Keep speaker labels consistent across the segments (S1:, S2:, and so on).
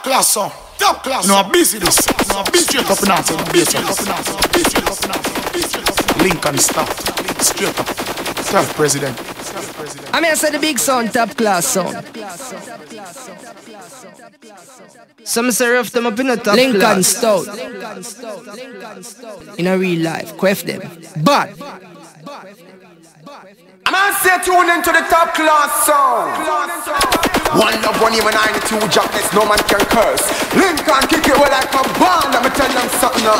S1: class song. Top class. No busy this. No busy up and out. Lincoln stop. Straight up. Tell President.
S2: I mean, I said the big sound, top class sound. Some say rough them up in a top Lincoln Stout. In a real life, quaff them. But
S3: man say tune into the top class sound. One love, one even 92 jackets, no man can curse. Lincoln kick it well like a band. Let me tell them something now.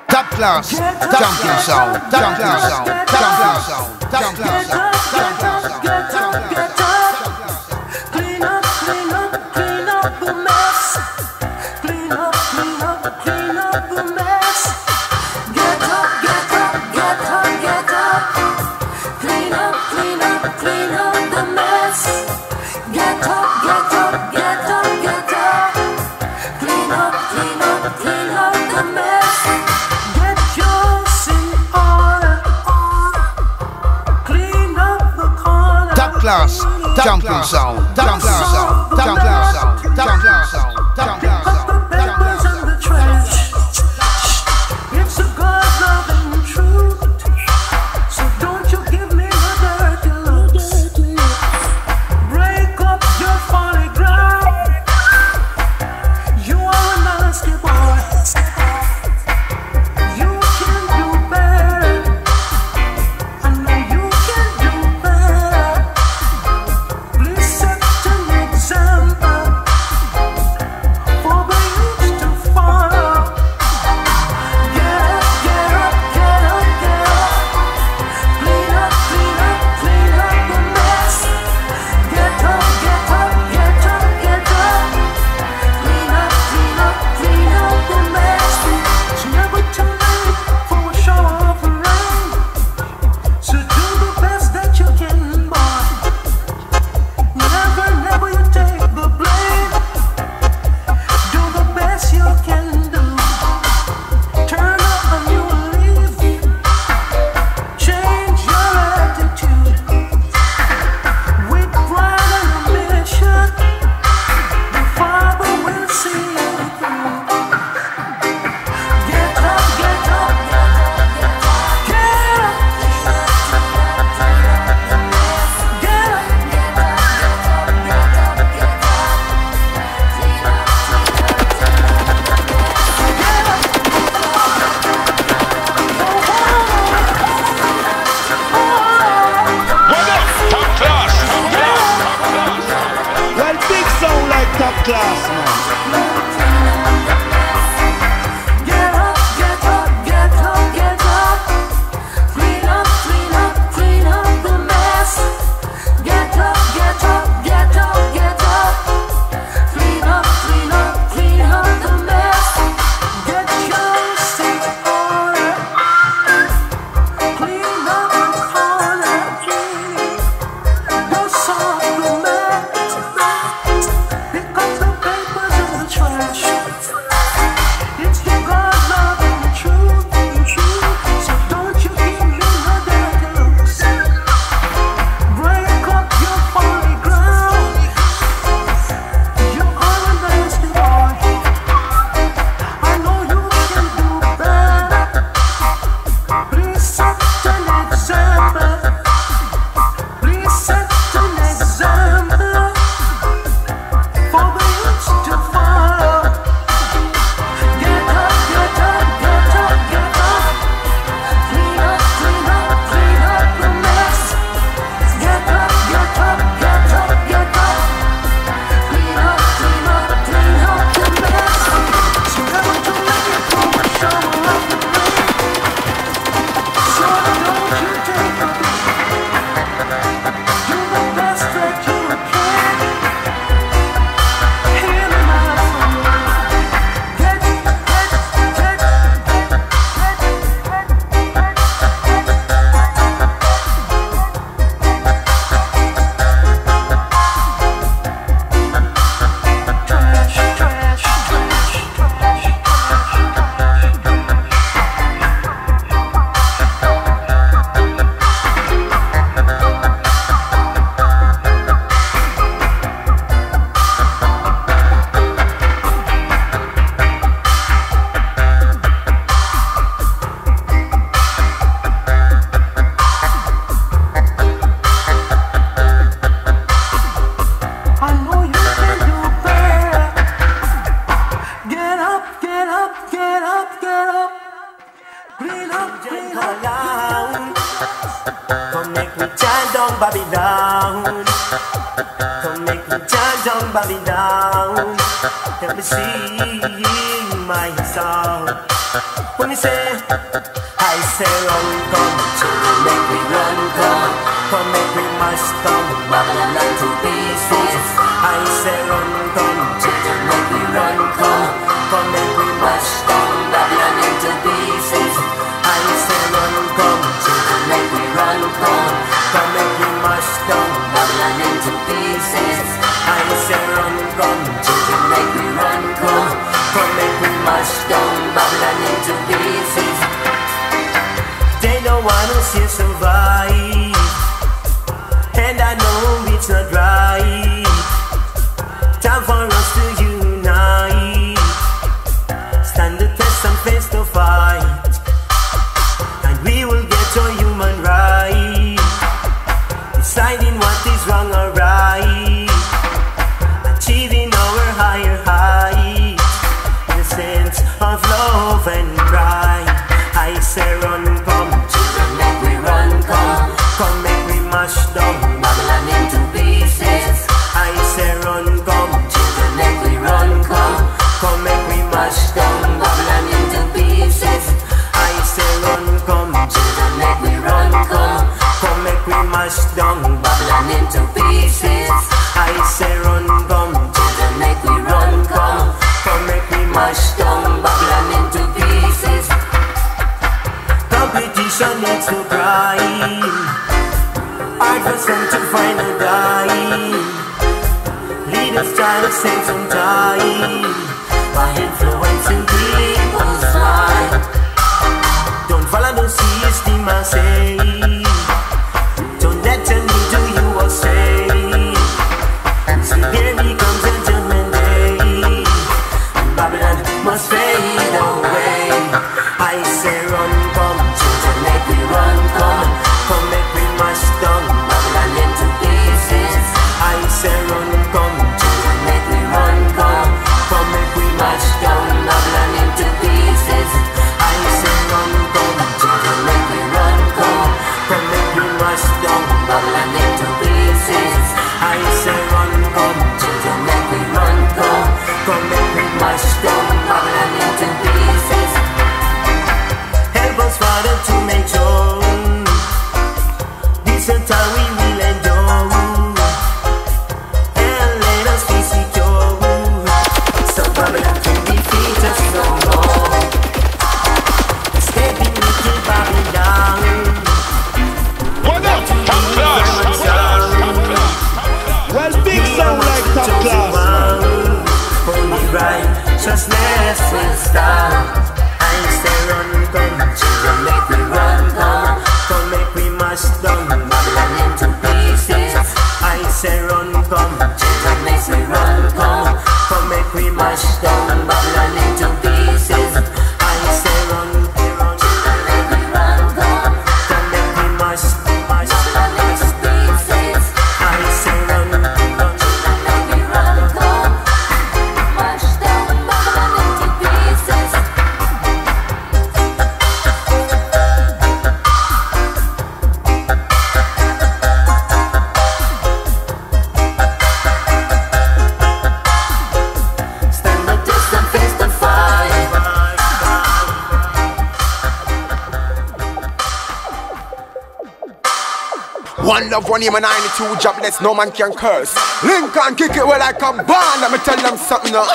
S1: top class, champion sound, top class sound, top class sound, top class sound, top class sound.
S4: Clean up, clean up, clean up the mess. Clean up, clean up, clean up the mess. Get up, get up, get up, get up. Clean up, clean up, clean up the mess. Get up, get up, get up, get up. Clean up, clean up, clean up the mess. Get yours in order. Clean up the corner.
S1: Top class, champion sound, top class sound, top class sound, top class sound, top class sound.
S4: Papers in the trash. It's a God loving truth. So don't you give me the dirty looks. Break up your folly ground. You are a nasty boy. You can do better. I know you can do better. Please set an example. Babylon. Come make me chant down Babylon. Help me sing my song. When me say, I say run, come, children, make me run, come make me mash down Babylon to pieces. I say run, come, children, make me run, come make me mash down Babylon into pieces. I say run, come, children, make me run, come make me mash down Babylon into pieces. I say run, come, children, make me run, come make me mash down Babylon into pieces. They don't wanna see us survive, and I know it's not right. Time for us to unite, stand the test and face the fight, and we will get our human right, deciding what is wrong or right, achieving our higher height, in the sense of love and pride. I say run, come, children, make we run, come make we mash down Babylon into pieces. I say run, come, children, make we run, come make we mash down Babylon into pieces. I say run, come, children, make we run, come make we mash down Babylon into pieces. I say run, come, children, make we run, come make we mash down Babylon into pieces. Competition needs to grind, hard for some to find a dime. Leaders try to save some time by influencing people's mind. Don't follow the system, I say. Don't let them do you or say. So here becomes a judgment day, and Babylon must fade away. I say run, come, children, make we run, come make we mash down Babylon into pieces. I say run, come, children, make we run, come make we mash down Babylon into pieces. I say run, come, children, make we run, come make we mash down Babylon into pieces. I say run, come, children, make we run, come make we mash down Babylon into pieces. Help us, Father, to make sure this is time we will endure, and let us be secure, so Babylon can defeat us no more. Escaping wicked Babylon.
S5: What up, top class?
S6: Well, big sound like top class.
S4: Only righteousness will stand. I say run, come, children, make we run, come make we mash down Babylon into pieces. I say run, come, children, make we run, come make we mash down Babylon into pieces. I say run, children, make we run, come make we mash Babylon into pieces. I say run, children, make we run, mash down Babylon into pieces. Stand the test and face the fight.
S3: One love, one aim, and 92 jobless, no man can curse. Lincoln kick it well like a band, let me tell them something now.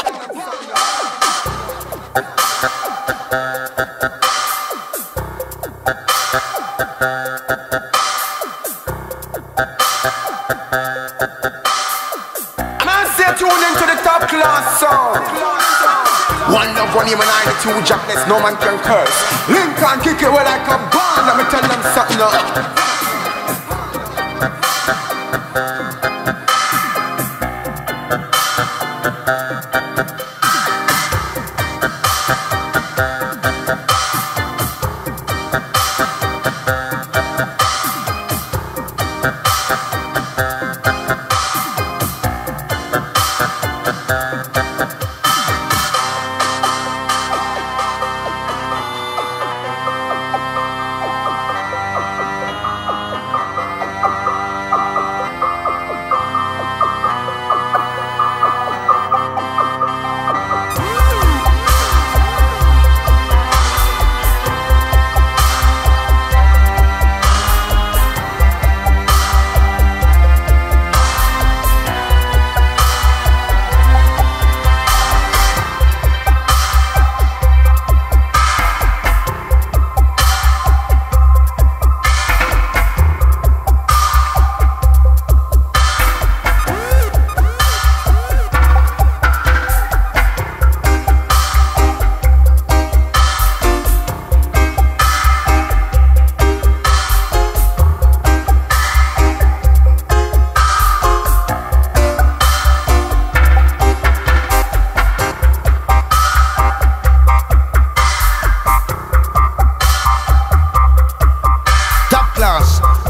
S3: Man, say tune into the top class song. One love, one aim, and 92 jobless, no man can curse. Lincoln kick it well like a band, let me tell them something now.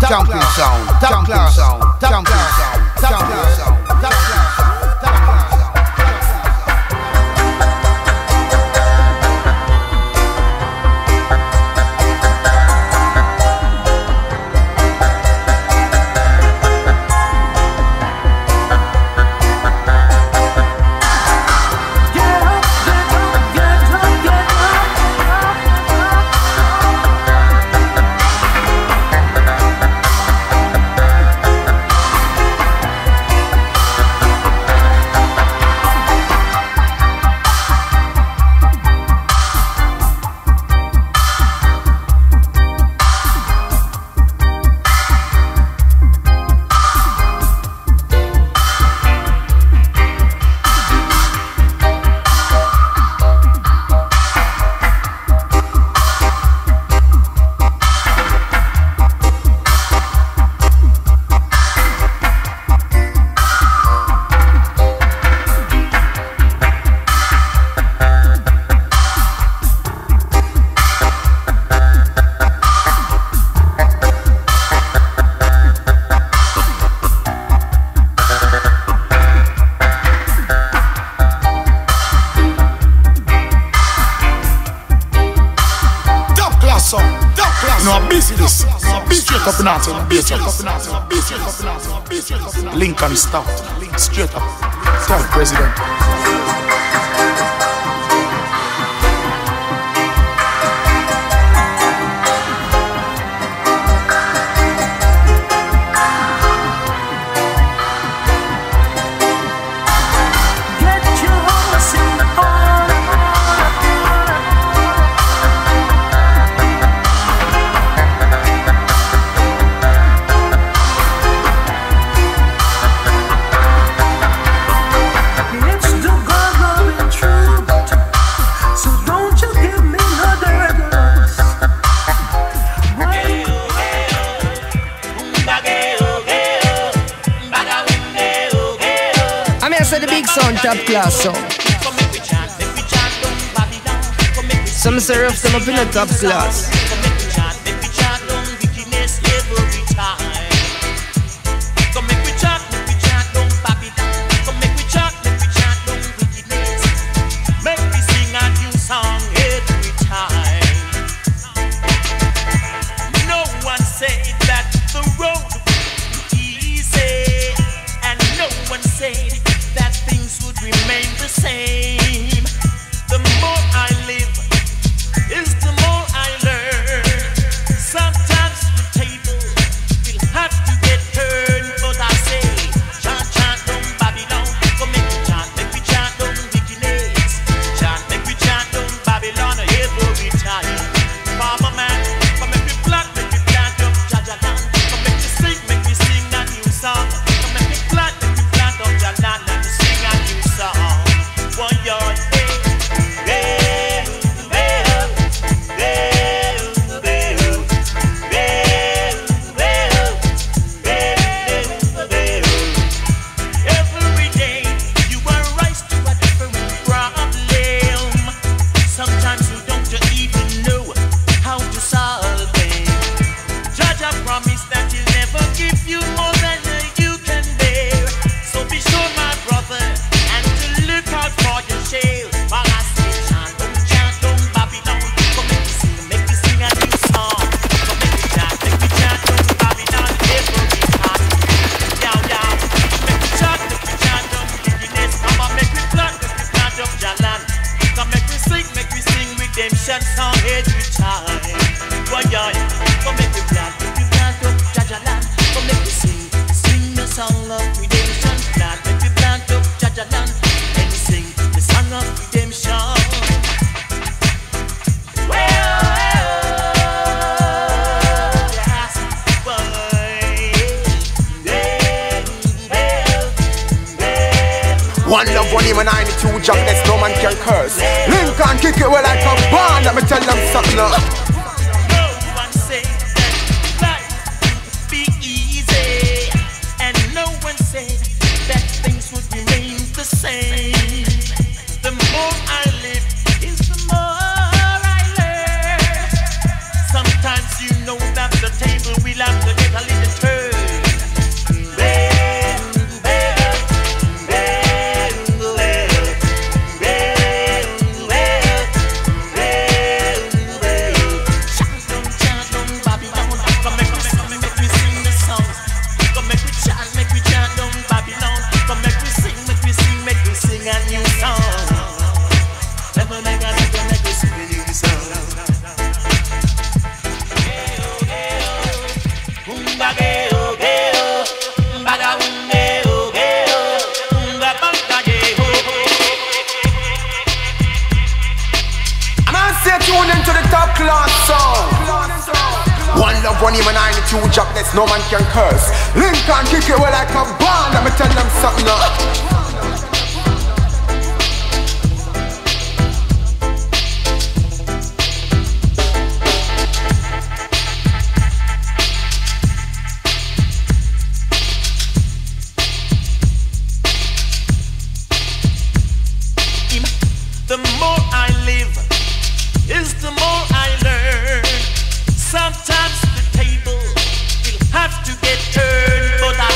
S1: Jumping sound, jumping sound, jumping sound, jumping sound, jumping sound.
S7: Lincoln stout, straight up, tell President.
S2: Top class song. Some serve them up in a top class.
S3: One love, one aim, and 92 jobless, no man can curse. Lincoln kick it well like a band, let me tell them something now.
S8: No one said that life would be easy, and no one said that things would remain the same. The more I live is the more I learn. Sometimes you know that the table will have to get a little
S3: Tune into the top class song. One love, one him and 92 jobless, no man can curse. Lincoln kick it well like a band. Let me tell them something now.
S8: The more I live is the more I learn. Sometimes the table will have to get turned, but I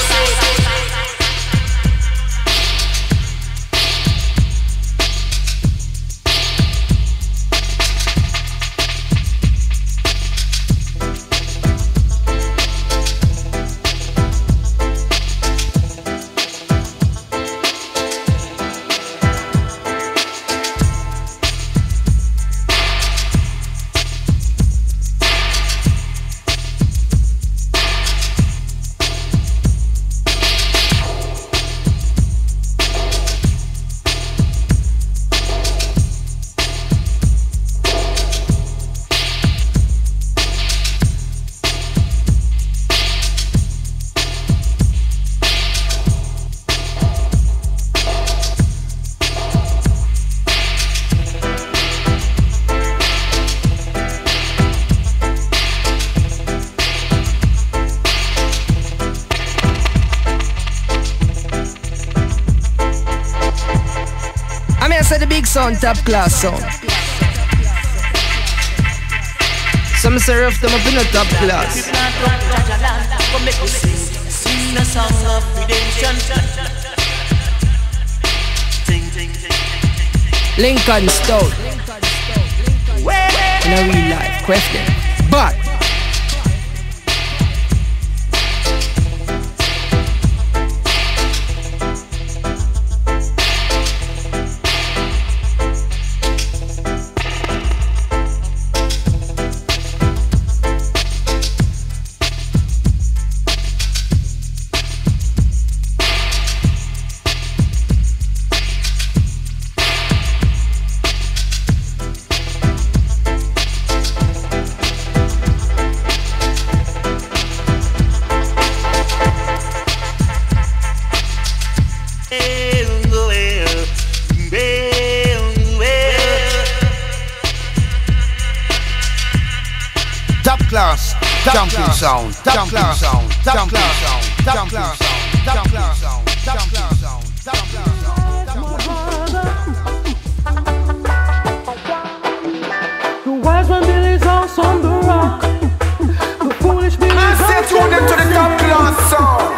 S8: say
S2: the big sound, top class sound. Some serve them up in the top class.
S8: Sing a song of redemption.
S2: Lincoln Stout. In a real life question. But
S1: Jumping sound, jumping sound, jumping sound, jumping sound, jumping sound, jumping sound, jumping sound.
S4: The wise man Billy's house on the rock. The foolish Billy's house
S3: tune into the top class song.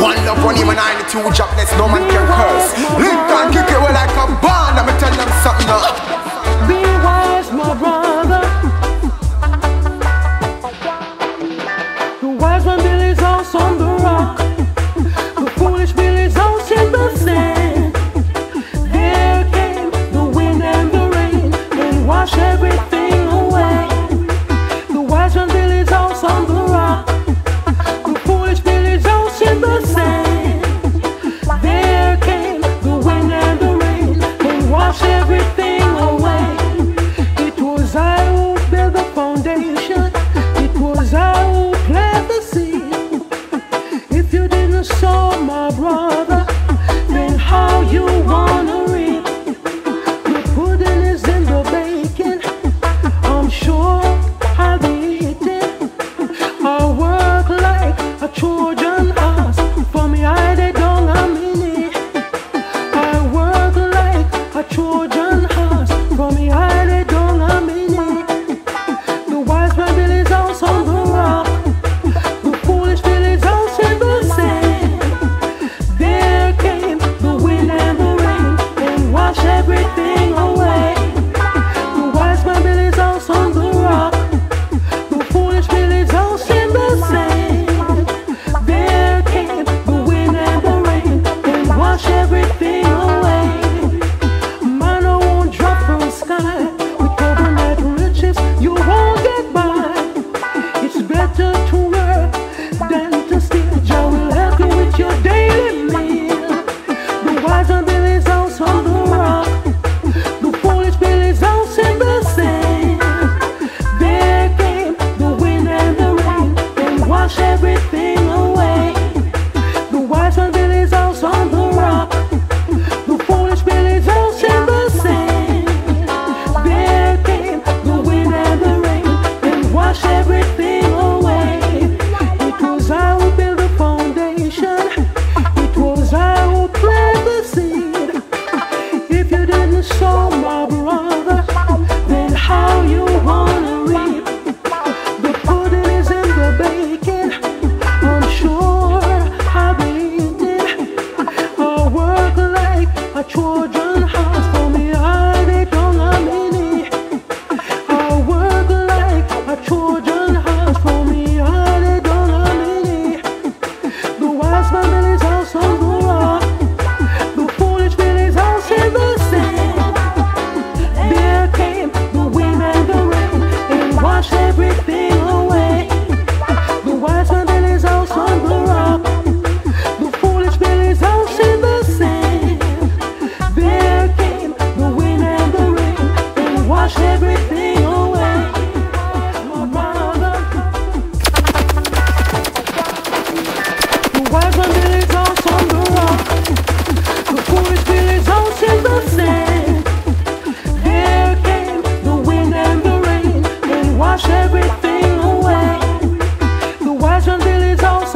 S3: One love, one him and 92 jobless, no man can curse. Lincoln kick it well like a band. Let me tell them something now.
S4: Be wise, my brother. Billy's house on the rock. The foolish Billy's house in the sand. There came the wind and the rain and washed everything away. The wise man Billy's house on the rock. The foolish Billy's house in the sand. There came the wind and the rain and washed everything away.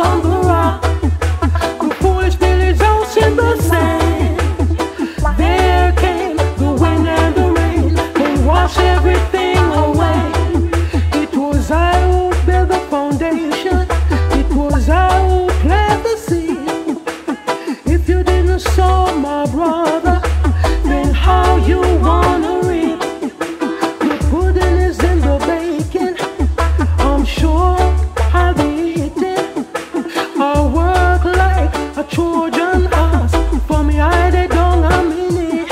S4: on the rock. The foolish village house in the sand. There came the wind and the rain and washed everything away. It was I who built the foundation. It was I who planted the seed. If you didn't sow, my brother, then how you wanna reap? The pudding is in the baking. I'm sure I'll be eating. I work like a Trojan horse. For me, I did don't a minute.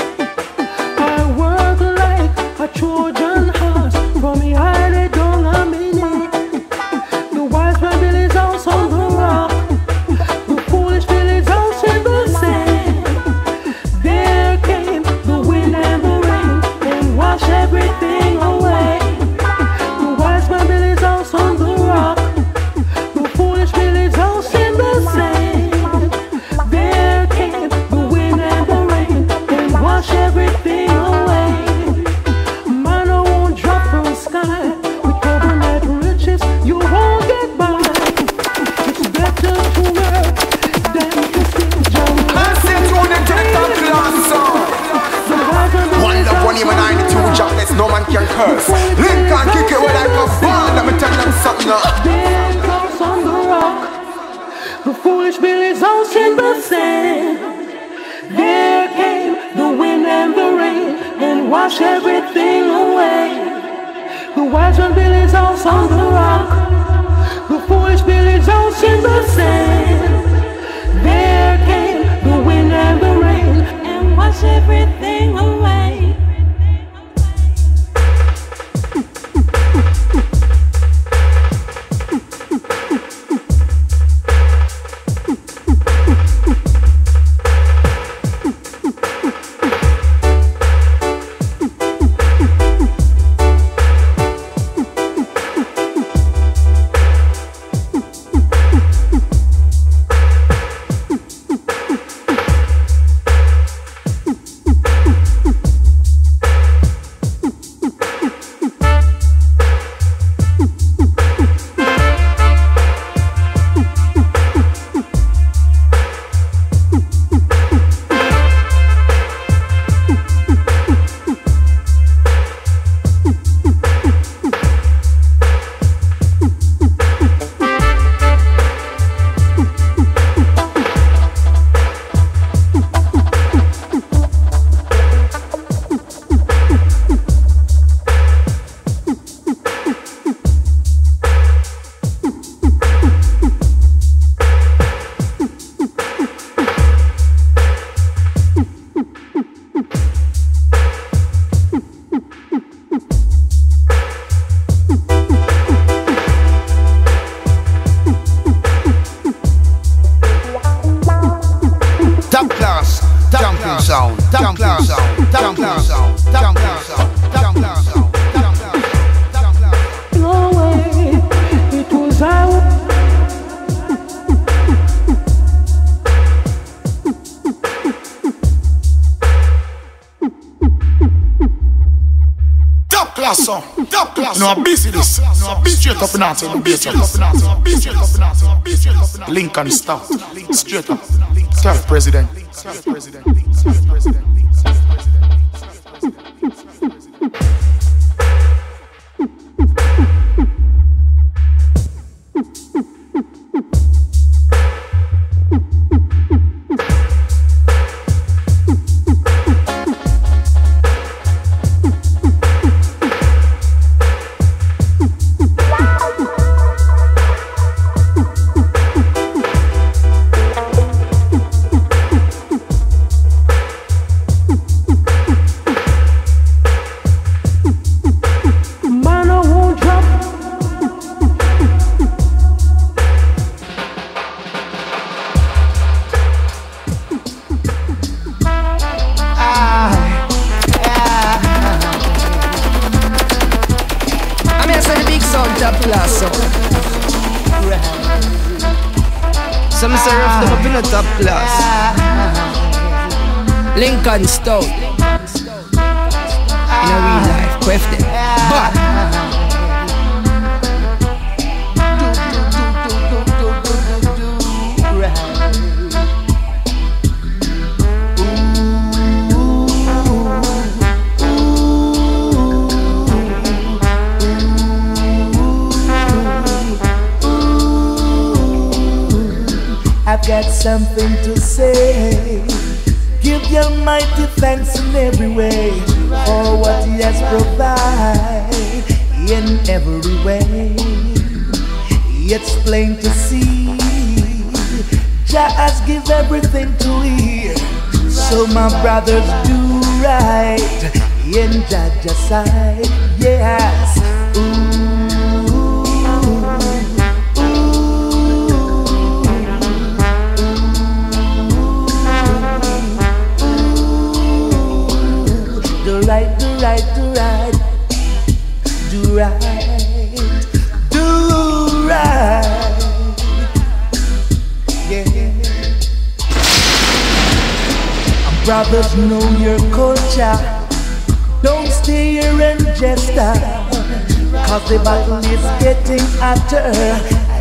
S4: I work like a Trojan horse. For me, I did don't a minute. The wise man built his house on the rock. The foolish built his house in the sand. There came the wind and the rain and washed everything away. The wise man built his house on the rock. The foolish built his house in the sand. There came the wind and the rain and washed everything away. Manna won't drop from the sky. With coconut riches, you won't get by. It's better to work than to sit down.
S3: I say tune into the top class song. One love, one even 92 jobless, no man can curse. Lincoln kick it with like a ball. Let me tell them something now.
S4: There house on the rock. The foolish built his house in the sand. There came the wind and the rain and washed everything away. The wise man built his house on the rock. The foolish built his house in the sand. There came the wind and the rain and washed everything away. No way, it was out.
S7: Top class song, top class. No, I'm busy this. No, I'm busy straight up and answer. I'm busy straight up and answer. I'm busy straight up and answer. I'm busy straight up and answer. Lincoln stop. Straight up. Tell President.
S2: Some serve them up in a top class. Lincoln Stout. In a real life, queft them. But
S9: got something to say. Give your mighty thanks in every way for what He has provided in every way. It's plain to see Jah has give everything to He. So my brothers do right in Jah's side. Yes. Do right, do right, do right, do right, do right, yeah. Brothers, know your culture. Don't stay here and just cause the battle is getting hotter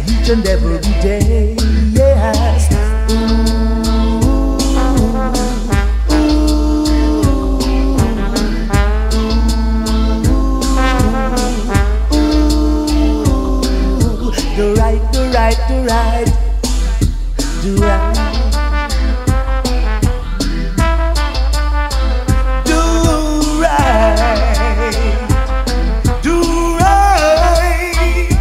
S9: each and every day, yes. Do right, do right, do right, do right, do right, do right.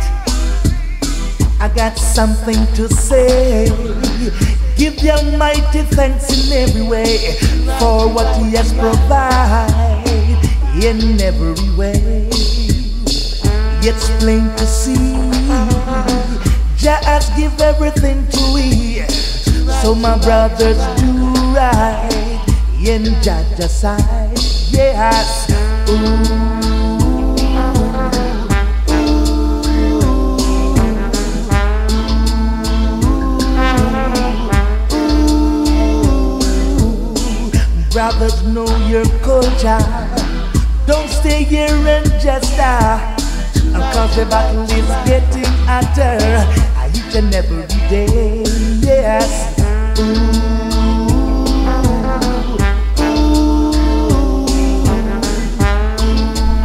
S9: I got something to say. Give your mighty thanks in every way for what He has provided in every way. It's plain to see Jah has give everything to He. So my brothers do right in Jah's side. Yes. Brothers, know your culture. Don't stay here and just cause the battle is getting hotter each and every day, yes.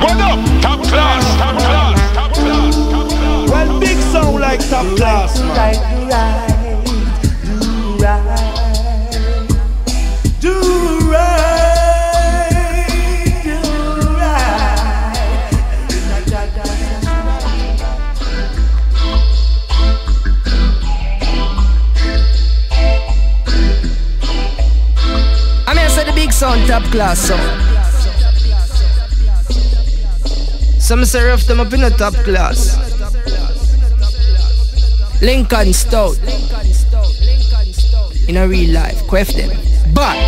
S5: What up? Top class, top class, top class, top class.
S6: Well, big sound like top class, man.
S9: Right, do right, do right, do right, do
S2: I mean, I said the big sound, top class sound. Some say rough them up in the top class. Lincoln Stout. In a real life, quaff them. But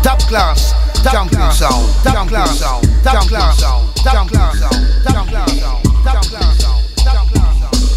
S1: top class, champion sound, top class sound, top class sound, top class sound, top class sound, top class sound, top class sound.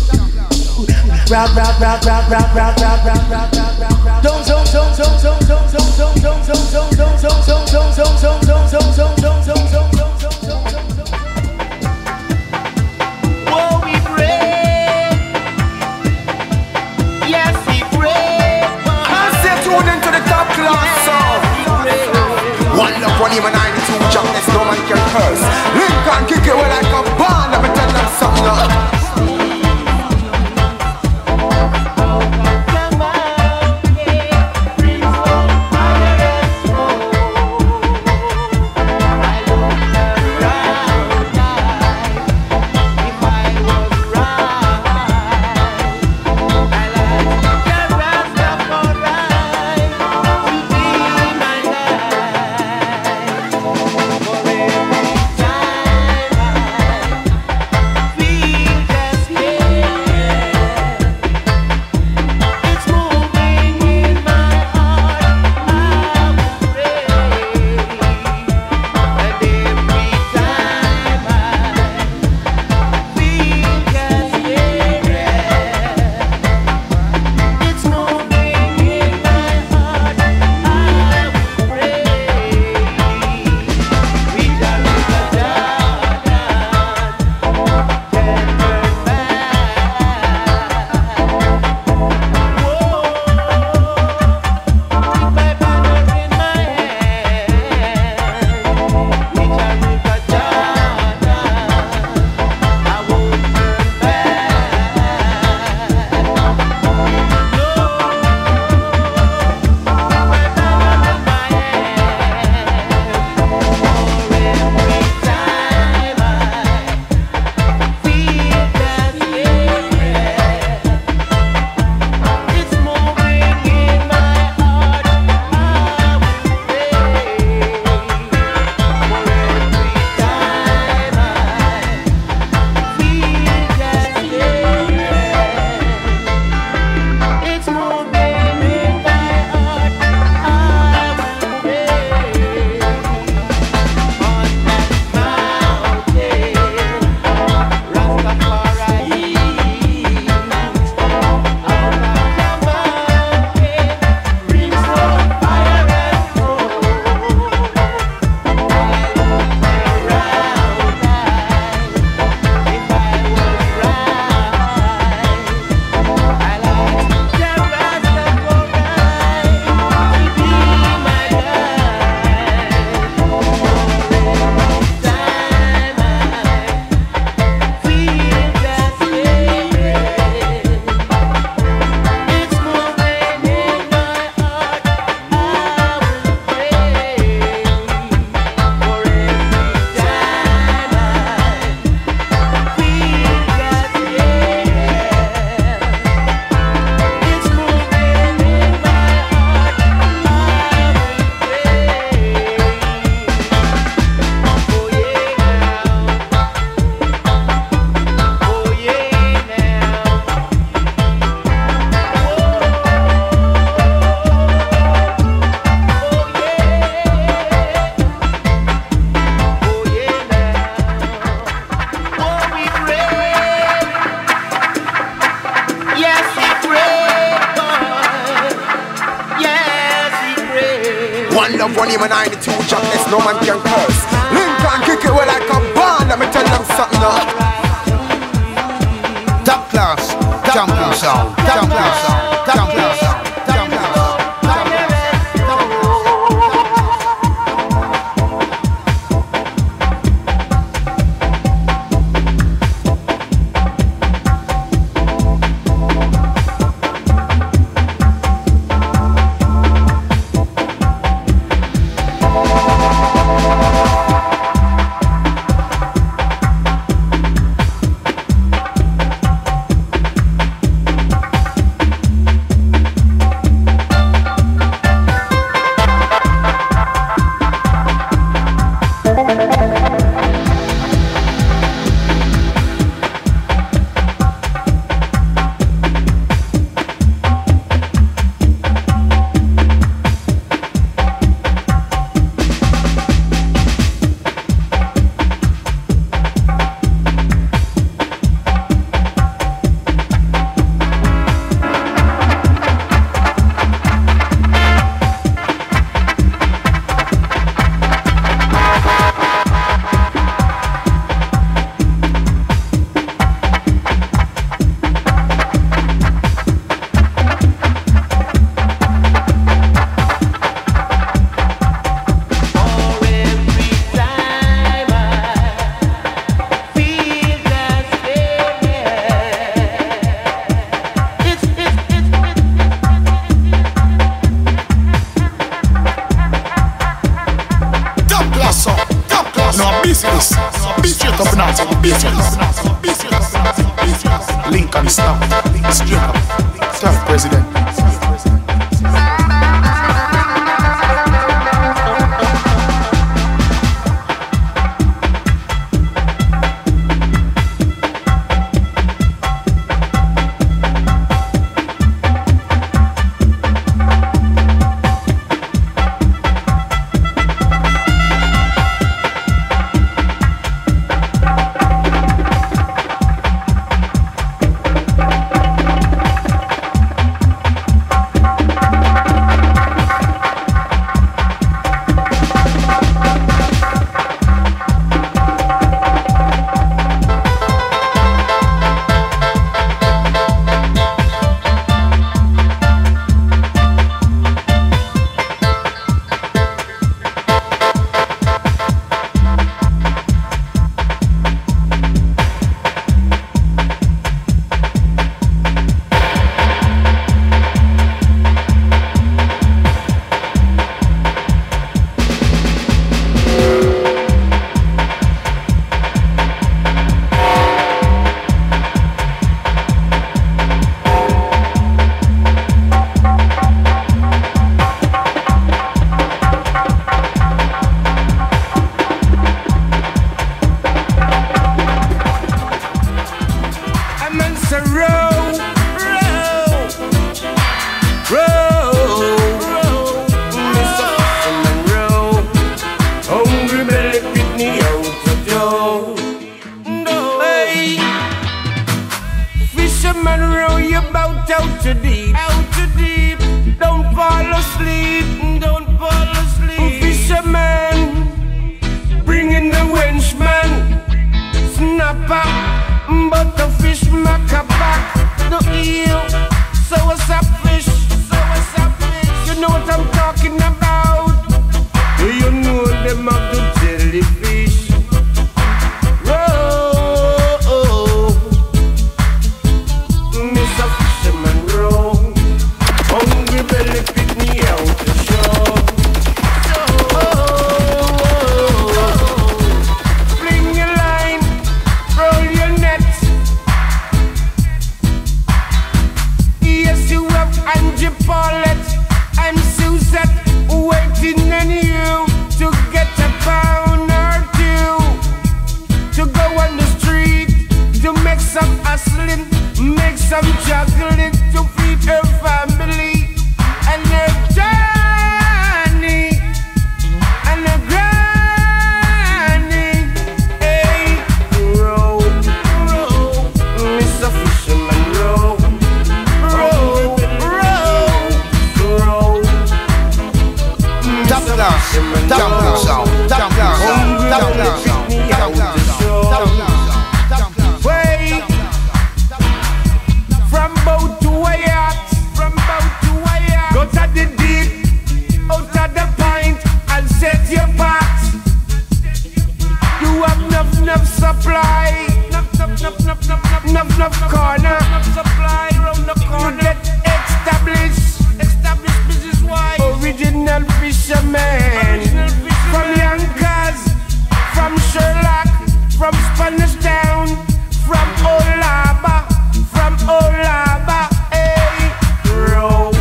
S3: One love, one aim and 92 jobless, no man can curse. Lincoln kick it well like a band, let me tell them something now.
S1: Top class, champion sound, champion sound, champion sound, champion sound.
S7: Lincoln stop, straight up, tell president.
S1: top class sound, top class sound, top class sound, top class sound.
S9: Wait, from boat to yacht, from boat to yacht. Go to the deep, out of the pint, and set your pot. You have enough supply, enough corner, supply round the corner. You get established business wise. Original fisherman, from Yonkers, from Sherlock, from Spanish Town, from Olaba, hey, row,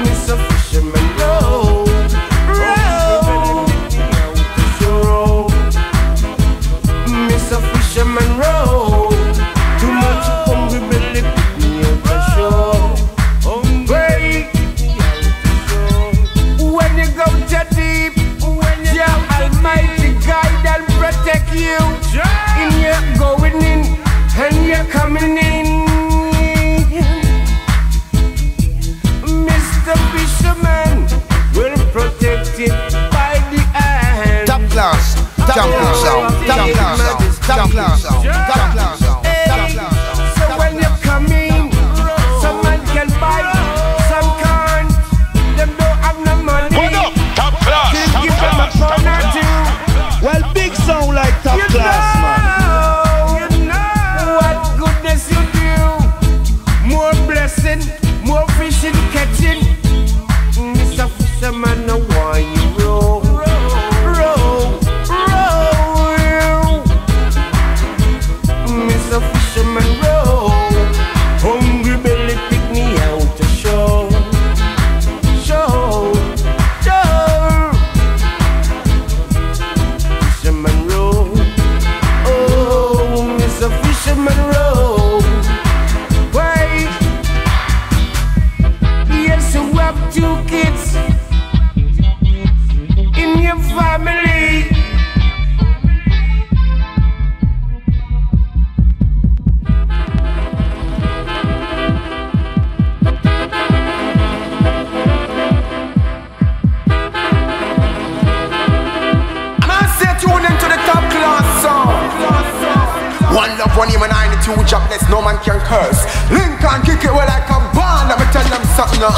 S9: Mr. Fisherman, row, Mr. Fisherman, row. Too much hungry belly pick me out the show. Hungry, when you go to deep, your Almighty guide and protect you. In your going in and you're coming in. Mr. Fisherman will protect it by the hand.
S1: Top class sound, top class sound, top class sound, top class sound.
S9: So when you come in, some man can buy, some can't. Them don't have no money.
S5: What up? Top class,
S9: Give
S5: top
S9: them a
S5: class, top
S9: pound or
S5: class.
S9: two.
S6: Well, big sound like top class, man.
S9: You know what goodness you do. More blessing, more fishing, catching. Mr. Fisherman, I want you roll. Mr. Fisherman, roll. Hungry belly pick me out to show. Fisherman roll. Oh, Mr. Fisherman roll. Why? Yes, you have 2 kids in your family.
S3: One love, one aim, and 92 jobless, no man can curse. Lincoln kick it well like a band, let me tell them something now.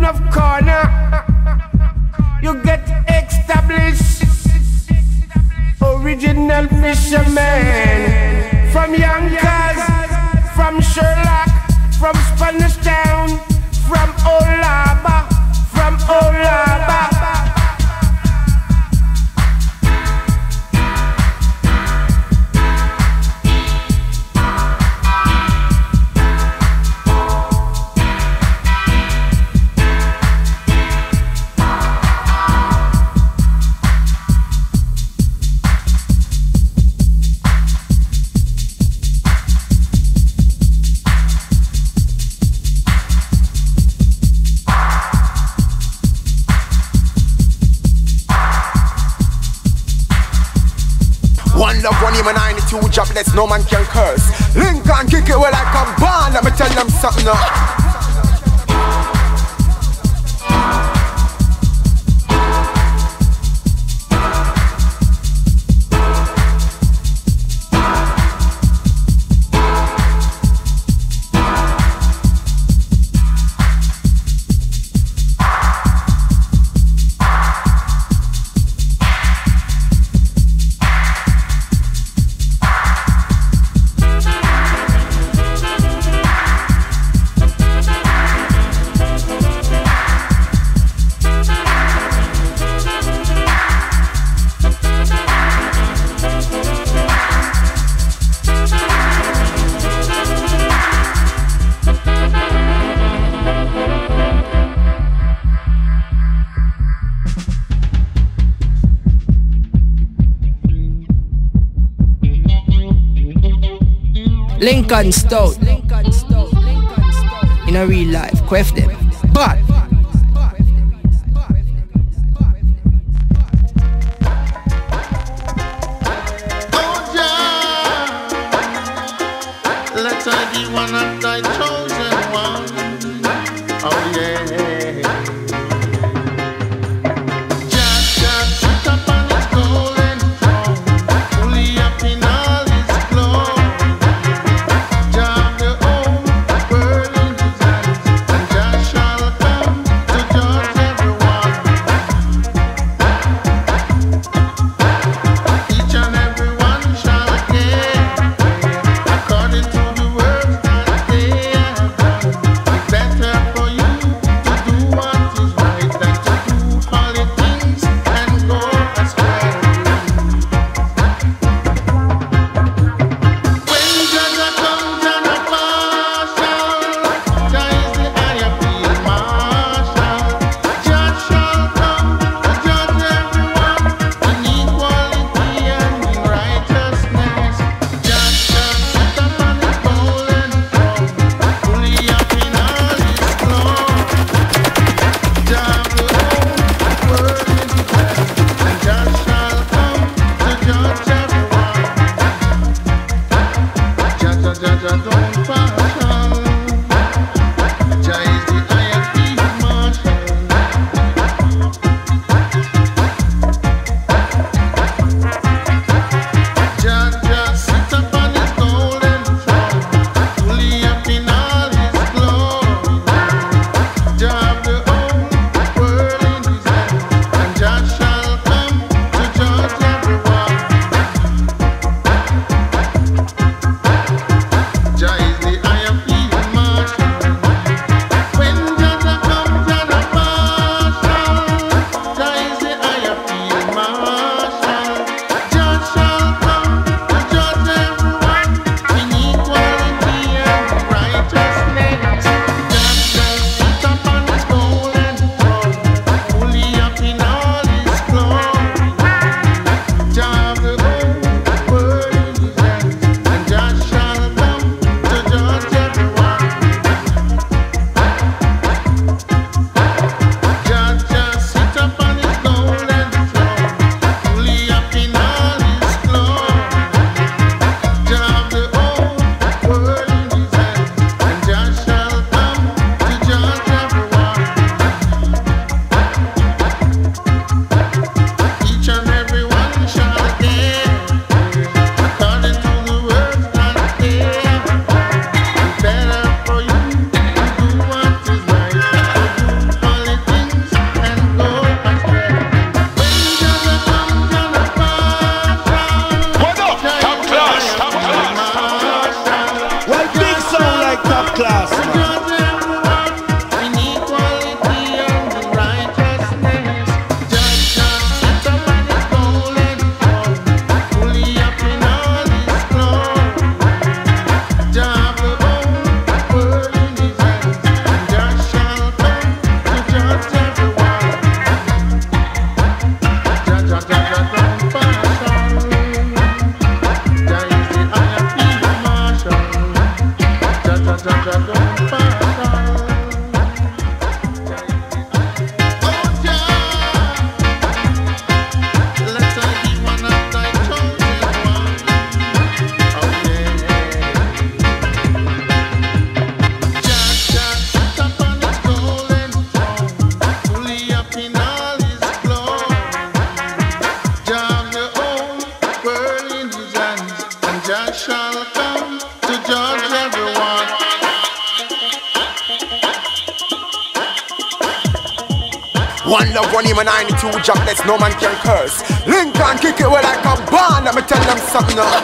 S9: enough corner, you get established. Original fisherman from Yonkers, from Sherlock, from Spanish Town, from Olaba, from Olaba.
S3: One love, one aim and 92 jobless, no man can curse. Lincoln kick it well like a band. Let me tell them something now.
S2: Lincoln Stout. In a real life, quaff them. But
S10: let I be one of thy chosen ones. Oh yeah. According to the words that
S3: One love, one aim, and 92 jobless, no man can curse. Lincoln kick it well like a band. Let me tell them something now.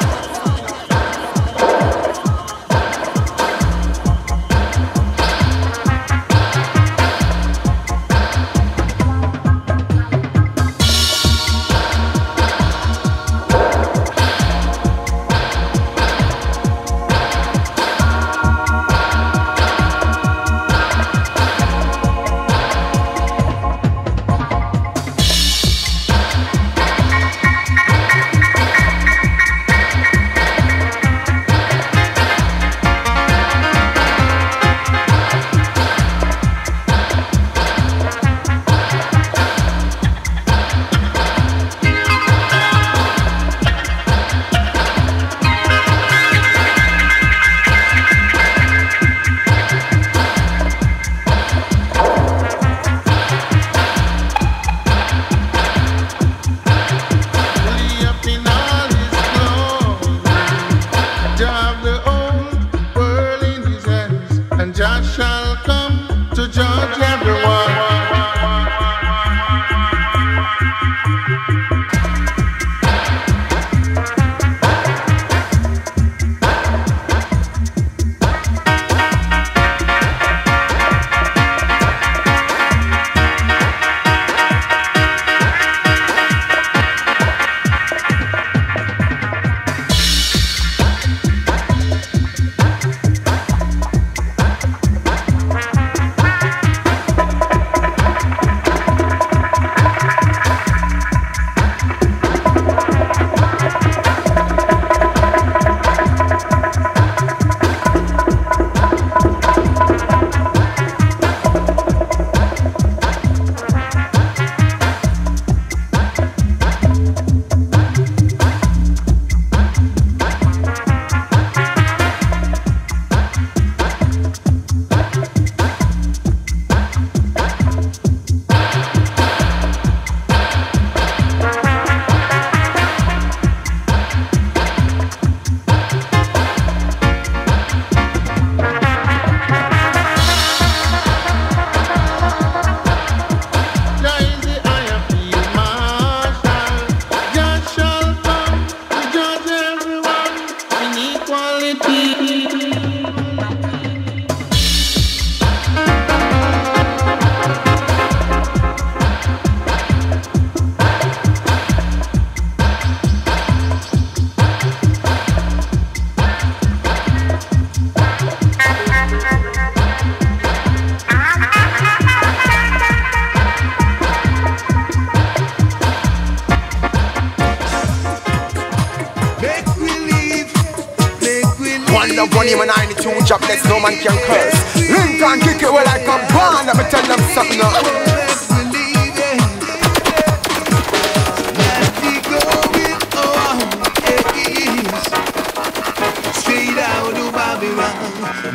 S3: One aim and 92 jobless, no man can curse. Lincoln kick it well like a band. Let me tell them something now.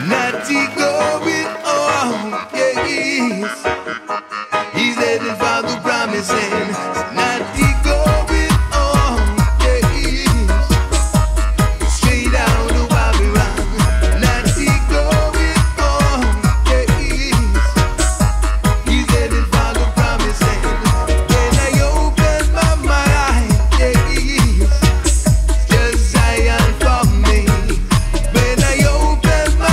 S9: Natty going on, yes. He's headed for the promised land. Natty going on, yes. Straight out of Babylon. Natty going on, yes. He's headed for the promised land. When I open my mind, yes, just Zion for me. When I open my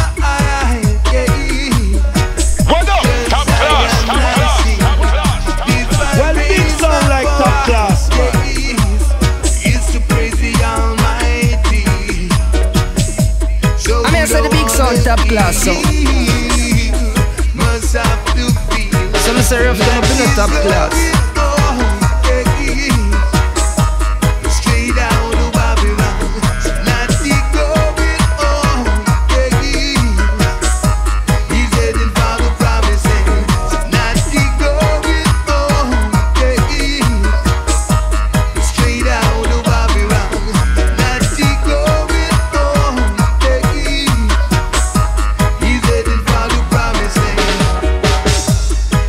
S2: top class so. Some serve them up in the top class.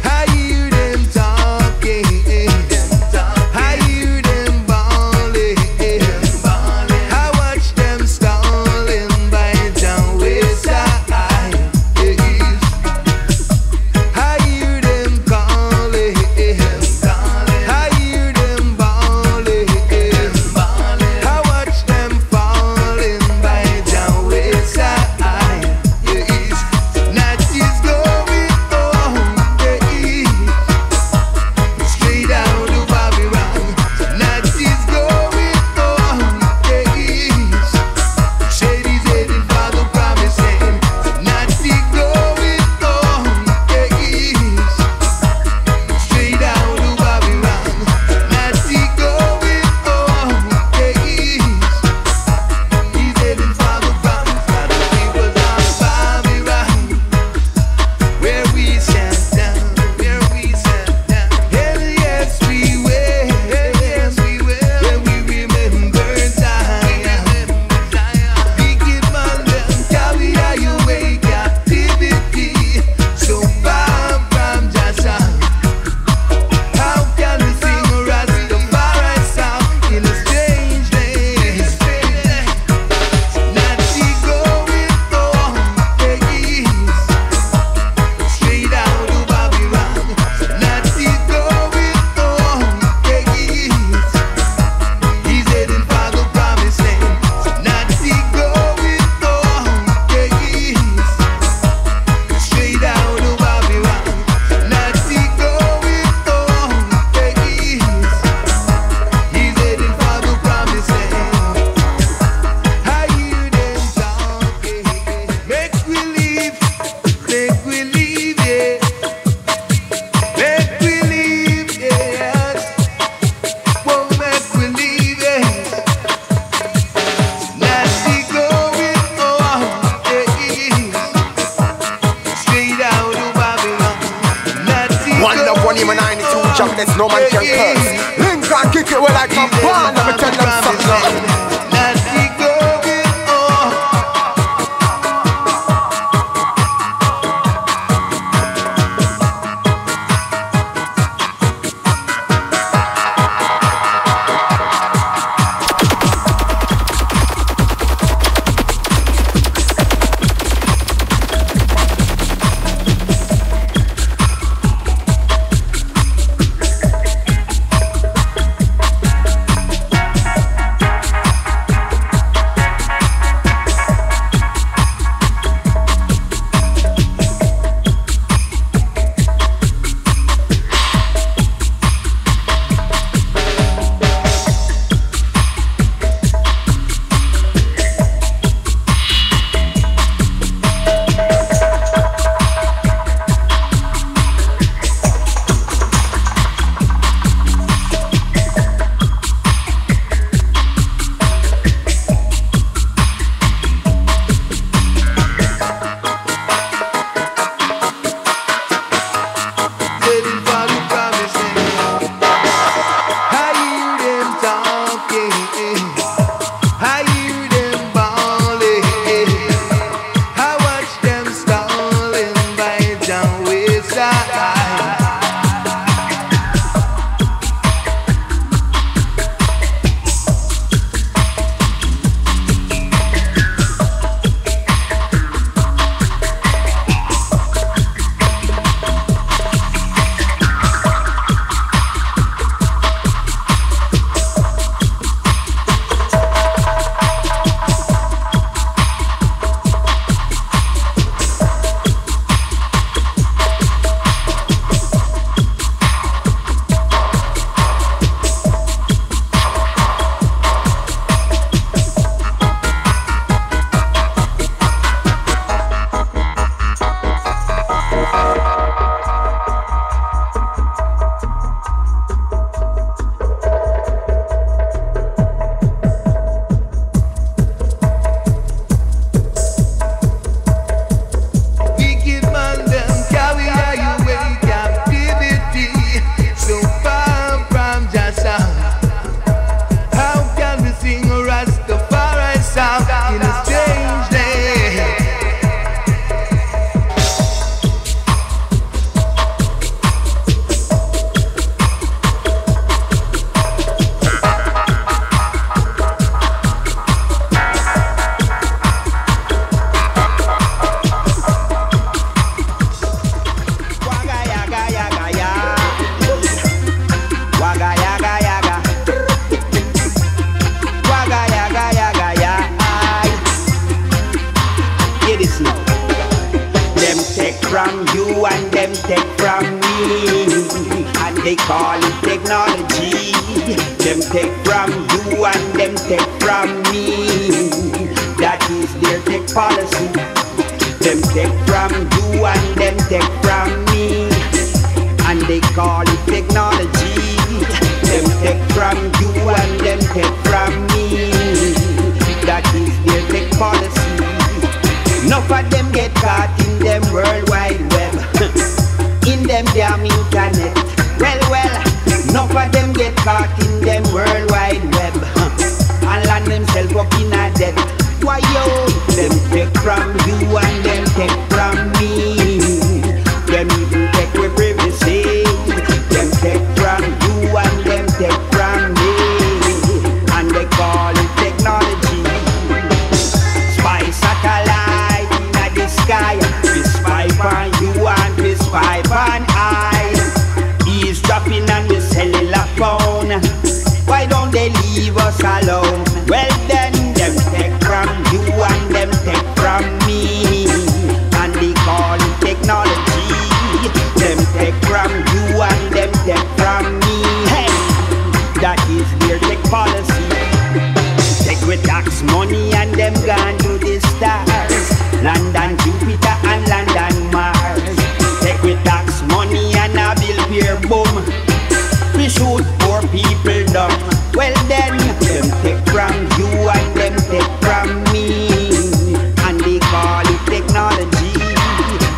S9: I hear them talking.
S3: jackness, no man can curse. Lincoln kick it well like a band. Let me tell them something.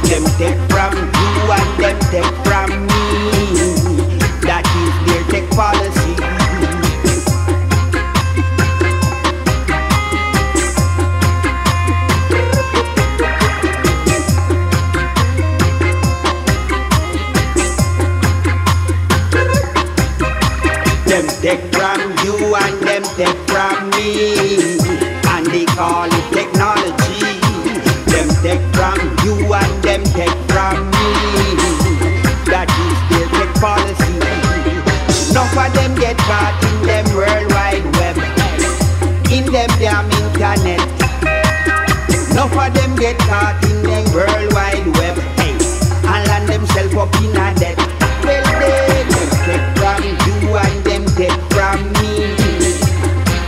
S11: Them take from you and them take from me. That and them take from me. And they call it technology. Them take from you and them take from me. That is their tech policy. Enough of them get caught in them World Wide Web, in them damn internet. Enough of them get caught in them World Wide Web, hey, and land themselves up in a debt. Well, they them take from you and them take from me.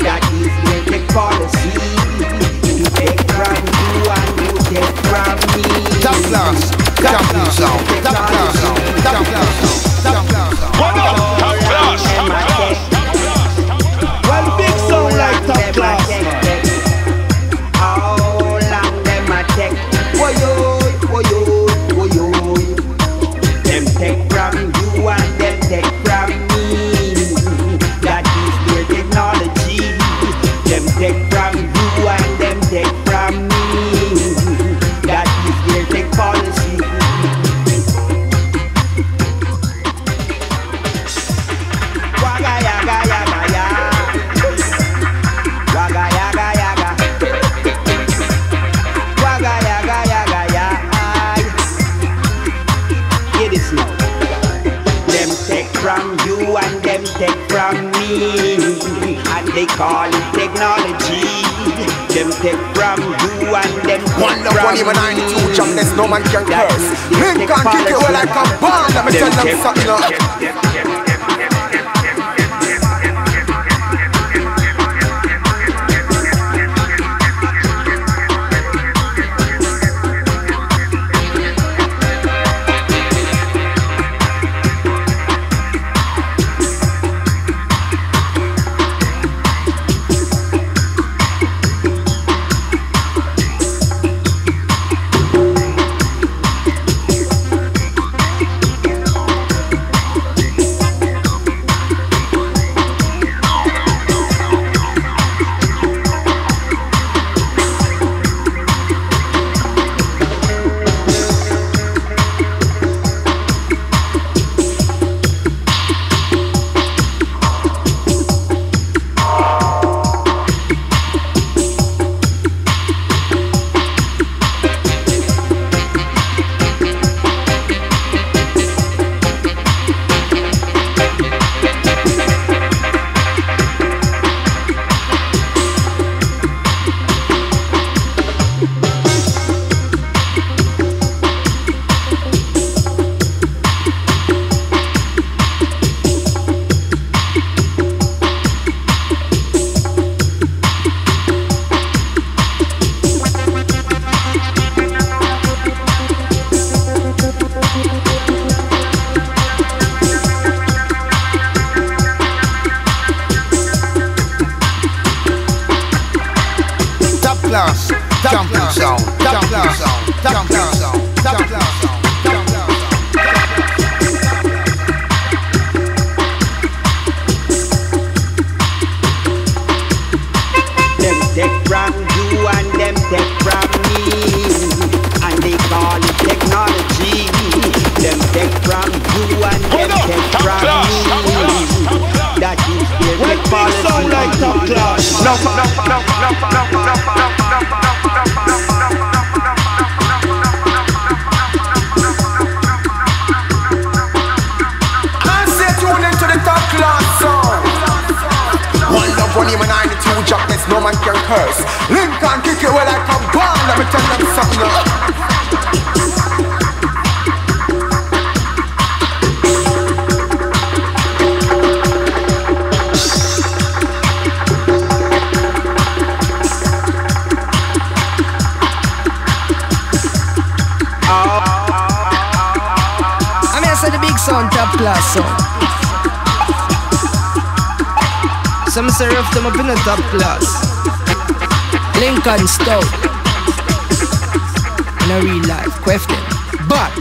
S11: That is their tech policy. You take from you and you take from me.
S1: Top class, champion sound. Top class, top class, top class.
S5: What up? Top class, top class.
S6: Well, big sound like top class.
S11: How long them a take? Woyo, woyo, woyo. Them take from you and them take from me. That is their technology. Them take from you and them take from me. That is their tech policy. Waga yaga yaga ya. Waga yaga yaga. Waga yaga yaga ya. Hear this now. Them take from you and them take from me, and they call it technology. Them take from you and them take
S3: One love,
S11: from
S3: one even
S11: me.
S3: 92 jumpness, no man can
S11: That
S3: curse.
S11: is their
S3: Link
S11: tech
S3: and kick it well like a band. Let me tell them something up.
S1: class, champion sound, top class sound, top class sound, top class sound, top class sound.
S11: Them take from you and them take from me, and they call it technology. Them take from you and them take from me. That is their tech policy.
S6: Sound like top class.
S3: And stay tuned into the top class song. One love, one even 92 jobless, no man can curse. Lincoln kick it well like a band. Let me tell them something now.
S2: The big sound, top class sound. Some say rough them up in the top class. Lincoln Stout. In a real life, quaff them. But